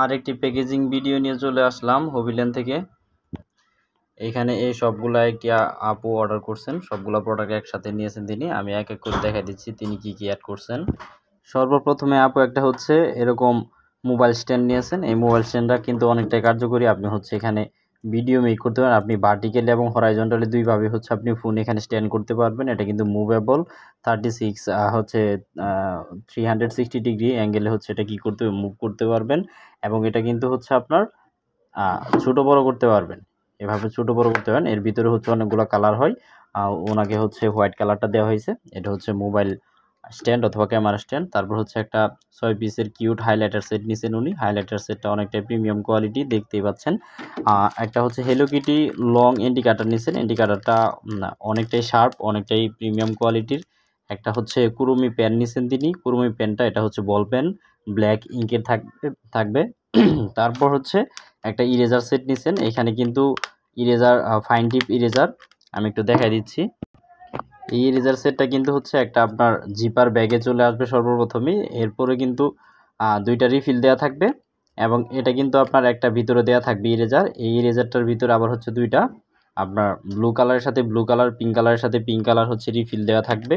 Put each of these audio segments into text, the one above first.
আর একটি packaging video নিয়ে চলে আসলাম হবিল্যান্ড থেকে। এখানে এই সবগুলা একটি আপু অর্ডার করছেন, সবগুলা প্রোডাক্ট একসাথে নিয়েছেন তিনি। আমি এক এক করে দেখা দিচ্ছি তিনি কি কি অ্যাড করছেন। সর্বপ্রথমে আপু একটা হচ্ছে এরকম মোবাইল স্ট্যান্ড নিয়েছেন। এই মোবাইল স্ট্যান্ডটা কিন্তু অনেকটাই কার্যকরী। আপনি হচ্ছে এখানে ভিডিও মেক করতে পারেন, আপনি ভার্টিক্যালি এবং হরাইজন্টালি দুইভাবে হচ্ছে আপনি ফোন এখানে স্ট্যান্ড করতে পারবেন। এটা কিন্তু মুভেবল 36 হচ্ছে 360 ডিগ্রি অ্যাঙ্গেলে হচ্ছে এটা কি করতে মুভ করতে পারবেন, এবং এটা কিন্তু হচ্ছে আপনার ছোট বড় করতে পারবেন। এভাবে ছোট বড় করতে পারেন। এর ভিতরে হচ্ছে অনেকগুলো কালার হয়। ওনাকে হচ্ছে হোয়াইট কালারটা দেওয়া হয়েছে। এটা হচ্ছে মোবাইল স্ট্যান্ড অথবা ক্যামেরা স্ট্যান্ড। তারপর হচ্ছে একটা 6 পিসের কিউট হাইলাইটার সেট নিছেন উনি। হাইলাইটার সেটটা অনেকটাই প্রিমিয়াম কোয়ালিটি, দেখতেই পাচ্ছেন। একটা হচ্ছে হেলো কিটি লং ইন্ডিকেটার নিছেন। ইন্ডিকেটারটা অনেকটাই শার্প, অনেকটাই প্রিমিয়াম কোয়ালিটির। একটা হচ্ছে কুরুমি পেন নিছেন তিনি। কুরুমি পেনটা এটা হচ্ছে বল পেন, ব্ল্যাক ইঙ্কের থাকবে। তারপর হচ্ছে একটা ইরেজার সেট নিছেন। এখানে কিন্তু ইরেজার ফাইন টিপ ইরেজার আমি একটু দেখাই দিচ্ছি। এই ইরেজার সেটটা কিন্তু হচ্ছে একটা আপনার জিপার ব্যাগে চলে আসবে সর্বপ্রথমেই। এরপরে কিন্তু দুইটা রিফিল দেওয়া থাকবে, এবং এটা কিন্তু আপনার একটা ভিতরে দেওয়া থাকবে ইরেজার। এই ইরেজারটার ভিতরে আবার হচ্ছে দুইটা আপনার ব্লু কালারের সাথে ব্লু কালার, পিঙ্ক কালারের সাথে পিঙ্ক কালার হচ্ছে রিফিল দেওয়া থাকবে।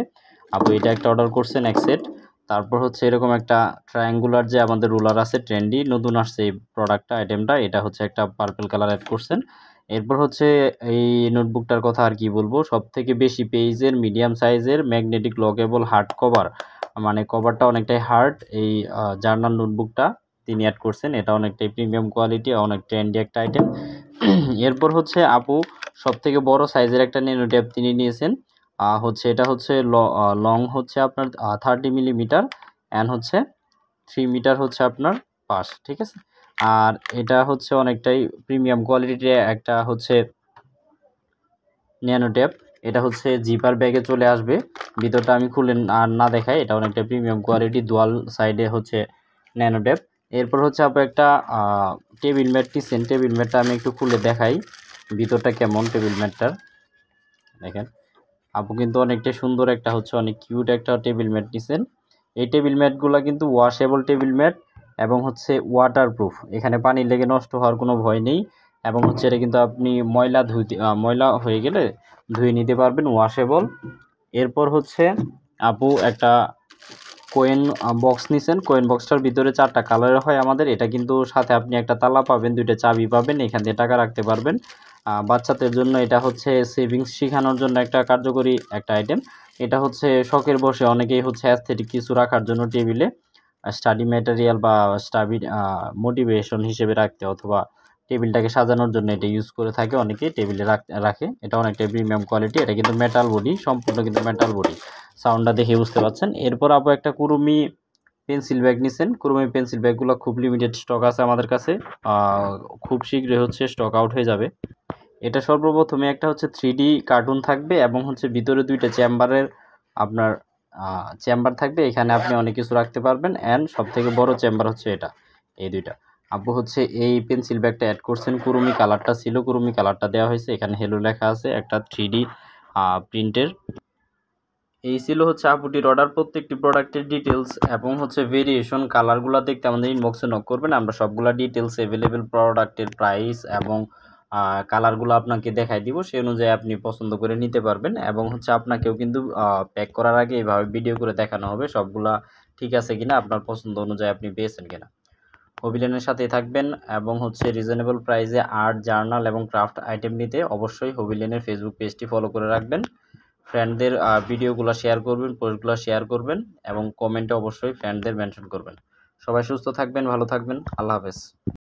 আপনি এটা একটা অর্ডার করছেন এক সেট। তারপর হচ্ছে এরকম একটা ট্রায়াঙ্গুলার যে আমাদের রুলার আছে, ট্রেন্ডি নতুন আসছে এই প্রোডাক্টটা, আইটেমটা, এটা হচ্ছে একটা পার্পল কালার অ্যাড করছেন। এরপর হচ্ছে এই নোটবুকটার কথা আর কি বলবো, সব থেকে বেশি পেজের মিডিয়াম সাইজের ম্যাগনেটিক লকেবল হার্ড কভার, মানে কভারটা অনেকটাই হার্ড। এই জার্নাল নোটবুকটা তিনি অ্যাড করছেন। এটা অনেকটাই প্রিমিয়াম কোয়ালিটি, অনেক ট্রেন্ডি একটা আইটেম। এরপর হচ্ছে আপু সব থেকে বড় সাইজের একটা ন্যানো ট্যাব তিনি নিয়েছেন। হচ্ছে এটা হচ্ছে লং হচ্ছে আপনার 30 মিলিমিটার, অ্যান্ড হচ্ছে 3 মিটার হচ্ছে আপনার পাশ, ঠিক আছে। আর এটা হচ্ছে অনেকটাই প্রিমিয়াম কোয়ালিটির একটা হচ্ছে ন্যানো ট্যাব। এটা হচ্ছে জিপার ব্যাগে চলে আসবে। ভিতরটা আমি খুলে আর না দেখাই, এটা অনেকটা প্রিমিয়াম কোয়ালিটি, দুয়াল সাইডে হচ্ছে ন্যানো ট্যাব। এরপর হচ্ছে আপনি একটা টেবিল ম্যাট নিচ্ছেন। টেবিল ম্যাটটা আমি একটু খুলে দেখাই ভিতরটা কেমন। টেবিল ম্যাটটার দেখেন, আপু কিন্তু অনেকটা সুন্দর একটা হচ্ছে অনেক কিউট একটা টেবিল ম্যাট নিছেন। এই টেবিল ম্যাটগুলো কিন্তু ওয়াশেবল টেবিল ম্যাট, এবং হচ্ছে ওয়াটারপ্রুফ। এখানে পানি লেগে নষ্ট হওয়ার কোনো ভয় নেই, এবং হচ্ছে এটা কিন্তু আপনি ময়লা হয়ে গেলে ধুয়ে নিতে পারবেন, ওয়াশেবল। এরপর হচ্ছে আপু একটা কোয়েন বক্স নিছেন। কোয়েন বক্সটার ভিতরে 4টা কালারের হয় আমাদের। এটা কিন্তু সাথে আপনি একটা তালা পাবেন, 2টা চাবি পাবেন, এখান দিয়ে টাকা রাখতে পারবেন। বাচ্চাদের জন্য এটা হচ্ছে সেভিংস শেখানোর জন্য একটা কার্যকরী একটা আইটেম। এটা হচ্ছে শখের বসে অনেকেই হচ্ছে অ্যাস্থেটিক কিছু রাখার জন্য টেবিলে স্টাডি ম্যাটেরিয়াল বা স্টাডি মোটিভেশন হিসেবে রাখতে, অথবা টেবিলটাকে সাজানোর জন্য এটা ইউজ করে থাকে, অনেকেই টেবিলে রাখে। এটা অনেকটা প্রিমিয়াম কোয়ালিটি। এটা কিন্তু মেটাল বডি, সম্পূর্ণ কিন্তু মেটাল বডি, সাউন্ডটা দেখে বুঝতে পারছেন। এরপর আপু একটা কুরুমি পেন্সিল ব্যাগ নিছেন। কুরুমি পেন্সিল ব্যাগগুলো খুব লিমিটেড স্টক আছে আমাদের কাছে, খুব শীঘ্রই হচ্ছে স্টক আউট হয়ে যাবে। এটা সর্বপ্রথমে একটা হচ্ছে 3D কার্টুন থাকবে, এবং হচ্ছে ভিতরে 2টা চেম্বারের আপনার চেম্বার থাকবে। এখানে আপনি অনেক কিছু রাখতে পারবেন, অ্যান্ড সব থেকে বড় চেম্বার হচ্ছে এটা, এই 2টা। আপু হচ্ছে এই পেন্সিল ব্যাগটা অ্যাড করছেন। কুরুমি কালারটা ছিল, কুরুমি কালারটা দেওয়া হয়েছে। এখানে হেলো লেখা আছে, একটা 3D প্রিন্টের। এই ছিল হচ্ছে আপুটির অর্ডার। প্রত্যেকটি প্রোডাক্টের ডিটেলস এবং হচ্ছে ভেরিয়েশন কালারগুলো দেখতে আমাদের ইনবক্সে নক করবেন। আমরা সবগুলা ডিটেলস, অ্যাভেলেবেল প্রোডাক্টের প্রাইস এবং কালারগুলো আপনাকে দেখাই দিব। সেই অনুযায়ী আপনি পছন্দ করে নিতে পারবেন, এবং হচ্ছে আপনাকেও কিন্তু প্যাক করার আগে এইভাবে ভিডিও করে দেখানো হবে সবগুলা ঠিক আছে কিনা, আপনার পছন্দ অনুযায়ী আপনি পেয়েছেন কিনা। হবিল্যান্ডের সাথেই থাকবেন, এবং হচ্ছে রিজনেবল প্রাইসে আর্ট, জার্নাল এবং ক্রাফট আইটেম নিতে অবশ্যই হবিল্যান্ডের ফেসবুক পেজটি ফলো করে রাখবেন। ফ্রেন্ডদের ভিডিওগুলো শেয়ার করবেন, পোস্টগুলো শেয়ার করবেন, এবং কমেন্টে অবশ্যই ফ্রেন্ডদের মেনশন করবেন। সবাই সুস্থ থাকবেন, ভালো থাকবেন, আল্লাহ হাফেজ।